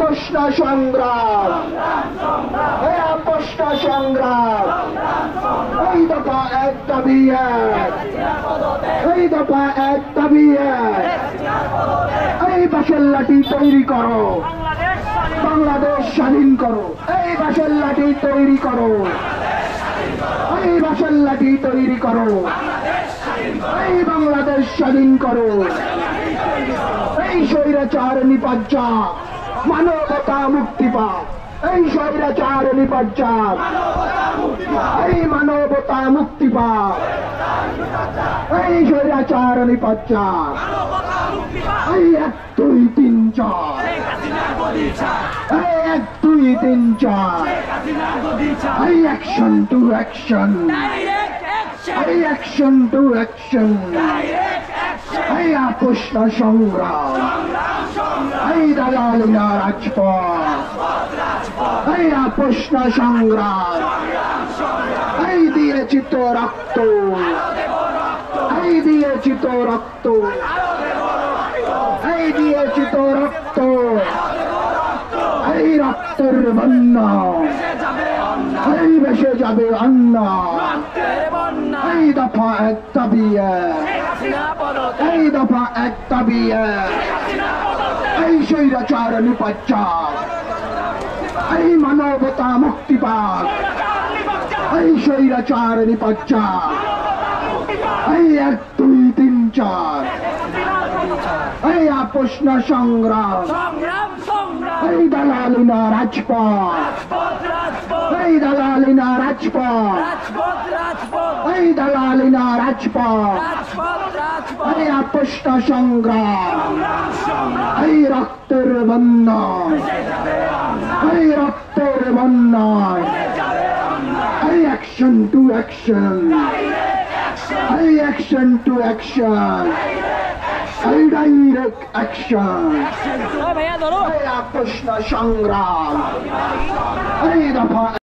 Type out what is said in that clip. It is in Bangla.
প্রশ্ন সংগ্রাম, প্রশ্ন সংগ্রাম, এই দফা এক দাবি এক, এই দফা এক দাবি এক, এই বাঁশের লাঠি তৈরি করো, বাংলাদেশ স্বাধীন করো, এই বাঁশের লাঠি তৈরি করো, এই বাঁশের লাঠি তৈরি করো, এই বাংলাদেশ স্বাধীন করো, এই স্বৈরাচার নিপাজ্জা মানবতা মুক্তি পা, এই স্বৈরাচার নিপাজ্জা এই মানবতা মুক্তি পা, এই স্বৈরাচার নিপাজ্জা এই 1 2 3 4, এই 1 2 3 4, এই অ্যাকশন টু অ্যাকশন, এই অ্যাকশন টু অ্যাকশন, এই প্রশ্ন সংগ্রাম, এই দালালিনা রাজপথ, এই প্রশ্ন সংগ্রাম, এই দিয়েছি তো রক্ত, এই দিয়েছি তো রক্ত, এই দিয়েছি তো রক্ত, এই রক্তের বন্যা, এই ভেসে যাবে অন্য, এই দফা এক দাবি এক, এই দফা এক দাবি এক, এই স্বৈরাচার নিপাজ্জা এই মানবতা মুক্তি পাক, এই স্বৈরাচার নিপাজ্জা এই 1 2 3 4, এই প্রশ্ন সংগ্রাম, এই দালালিনা রাজপথ, এই দালালিনা রাজপথ, এই দালালিনা রাজপথ, এই প্রশ্ন সংগ্রাম, এই রক্তের বন্যা, এই রক্তের বন্যা, এই অ্যাকশন টু অ্যাকশন, এই অ্যাকশন টু অ্যাকশন, এই ডাইরেক্ট অ্যাকশন, এই প্রশ্ন সংগ্রাম, এই দফা